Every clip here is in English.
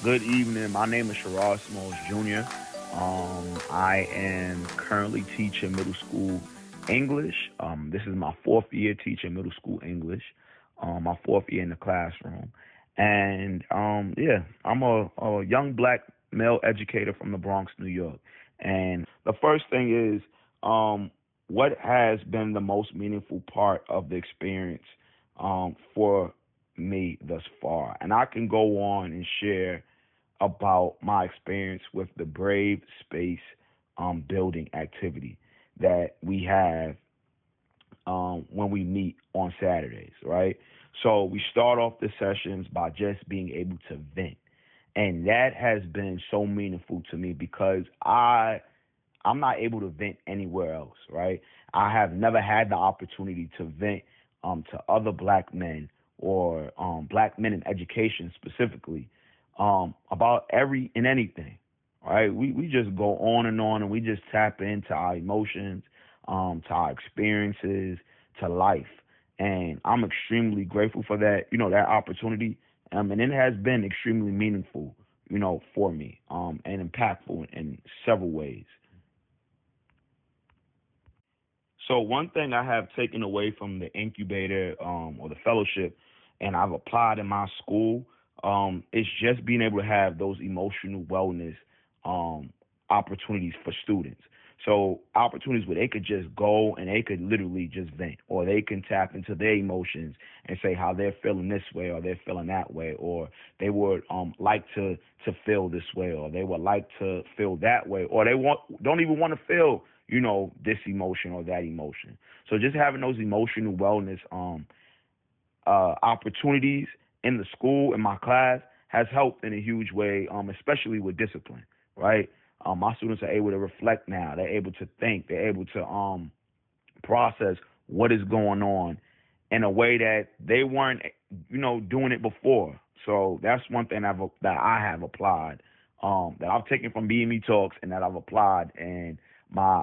Good evening. My name is Sherrod Smalls Jr. I am currently teaching middle school English. This is my fourth year teaching middle school English. My fourth year in the classroom. And yeah, I'm a young black male educator from the Bronx, New York. And the first thing is, what has been the most meaningful part of the experience for me thus far? And I can go on and share about my experience with the Brave Space building activity that we have when we meet on Saturdays, right? So we start off the sessions by just being able to vent. And that has been so meaningful to me because I'm not able to vent anywhere else, right? I have never had the opportunity to vent to other black men or black men in education specifically about every and anything, right? We just go on and we just tap into our emotions, to our experiences, to life. And I'm extremely grateful for that, that opportunity. And it has been extremely meaningful, for me, and impactful in several ways. So one thing I have taken away from the incubator or the fellowship, and I've applied in my school, is just being able to have those emotional wellness opportunities for students. So opportunities where they could just go and they could literally just vent, or they can tap into their emotions and say how they're feeling this way or they're feeling that way, or they would like to feel this way, or they would like to feel that way, or they don't even want to feel this emotion or that emotion. So just having those emotional wellness opportunities in the school, in my class, has helped in a huge way, especially with discipline, right? My students are able to reflect now. They're able to think. They're able to process what is going on in a way that they weren't, doing it before. So that's one thing that I have applied, that I've taken from BME Talks and that I've applied in my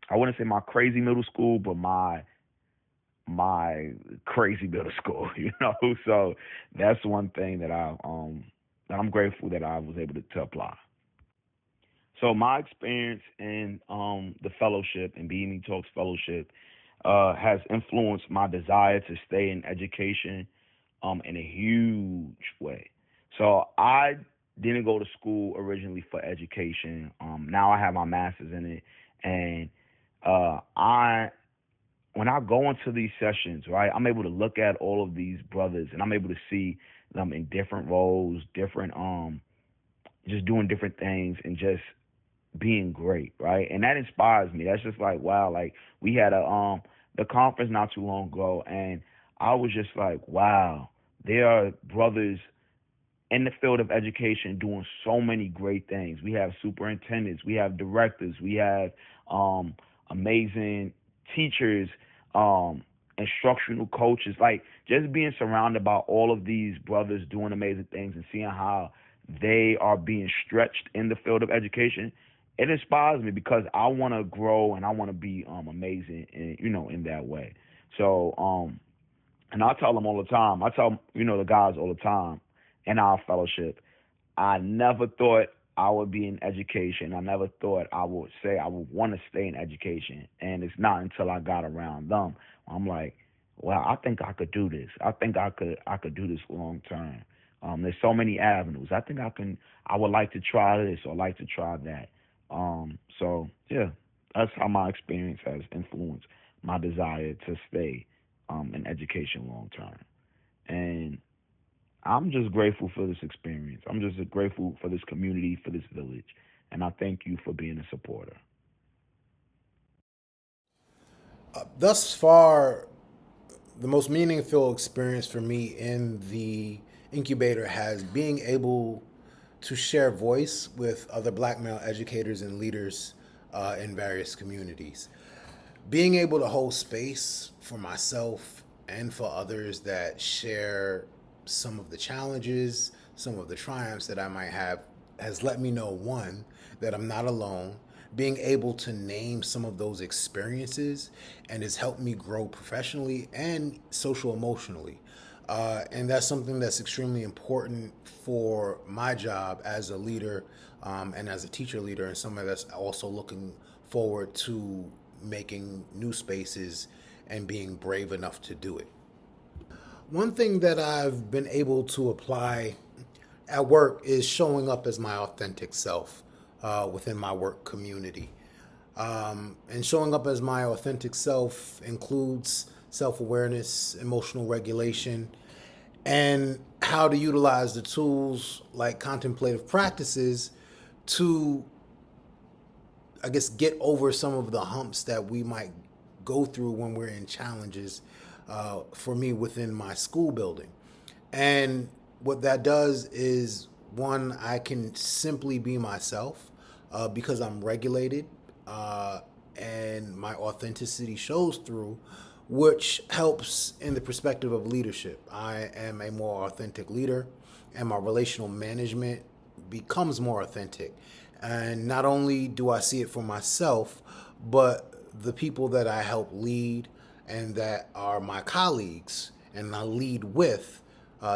I wouldn't say my crazy middle school, but my crazy middle school, So that's one thing that I'm grateful that I was able to apply. So my experience in the fellowship and BME Talks fellowship has influenced my desire to stay in education in a huge way. So I didn't go to school originally for education. Now I have my master's in it, and I when I go into these sessions, right, I'm able to look at all of these brothers, and I'm able to see them in different roles, different just doing different things, and just being great, right? And that inspires me. That's just like, wow, like we had the conference not too long ago, and I was just like, wow, there are brothers in the field of education doing so many great things. We have superintendents, we have directors, we have amazing teachers, instructional coaches. Like just being surrounded by all of these brothers doing amazing things and seeing how they are being stretched in the field of education, it inspires me because I want to grow and I want to be amazing, in that way. So and I tell them all the time. I tell the guys all the time in our fellowship. I never thought I would be in education. I never thought I would say I would want to stay in education. And it's not until I got around them. I'm like, well, I think I could do this. I think I could do this long term. There's so many avenues. I think I would like to try this or like to try that. So yeah, that's how my experience has influenced my desire to stay in education long term. And I'm just grateful for this experience. I'm just grateful for this community, for this village. And I thank you for being a supporter. Thus far, the most meaningful experience for me in the incubator has being able to share voice with other black male educators and leaders in various communities. Being able to hold space for myself and for others that share some of the challenges, some of the triumphs that I might have has let me know, one, that I'm not alone. Being able to name some of those experiences and has helped me grow professionally and social emotionally. And that's something that's extremely important for my job as a leader and as a teacher leader, and somebody that's also looking forward to making new spaces and being brave enough to do it. One thing that I've been able to apply at work is showing up as my authentic self within my work community. And showing up as my authentic self includes self awareness, emotional regulation, and how to utilize the tools like contemplative practices to, I guess, get over some of the humps that we might go through when we're in challenges for me within my school building. And what that does is, one, I can simply be myself because I'm regulated and my authenticity shows through, which helps in the perspective of leadership. I am a more authentic leader, and my relational management becomes more authentic. And not only do I see it for myself, but the people that I help lead and that are my colleagues and I lead with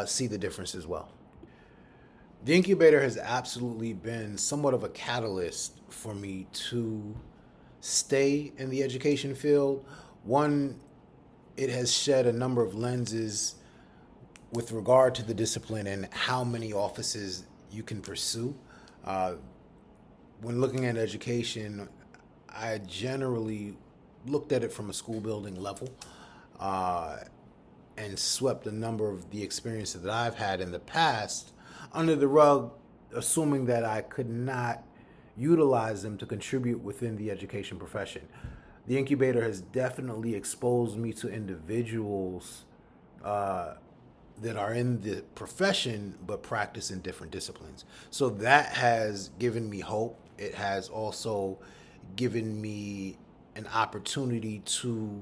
see the difference as well. The incubator has absolutely been somewhat of a catalyst for me to stay in the education field. One, it has shed a number of lenses with regard to the discipline and how many offices you can pursue. Uh, when looking at education, I generally looked at it from a school building level uh, and swept a number of the experiences that I've had in the past under the rug, assuming that I could not utilize them to contribute within the education profession. The incubator has definitely exposed me to individuals that are in the profession but practice in different disciplines. So that has given me hope. It has also given me an opportunity to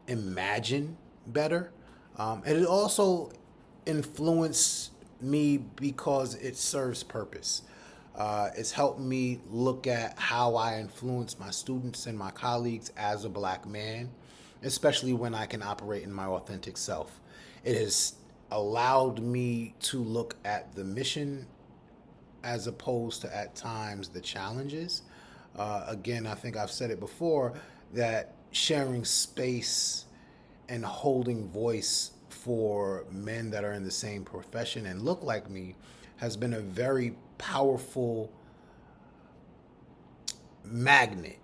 imagine better. And it also influenced me because it serves purpose. It's helped me look at how I influence my students and my colleagues as a black man, especially when I can operate in my authentic self. It has allowed me to look at the mission as opposed to at times the challenges. Again, I think I've said it before that sharing space and holding voice for men that are in the same profession and look like me has been a very powerful magnet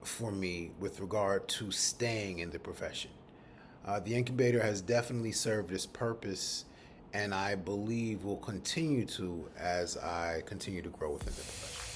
for me with regard to staying in the profession. The incubator has definitely served its purpose, and I believe will continue to as I continue to grow within the profession.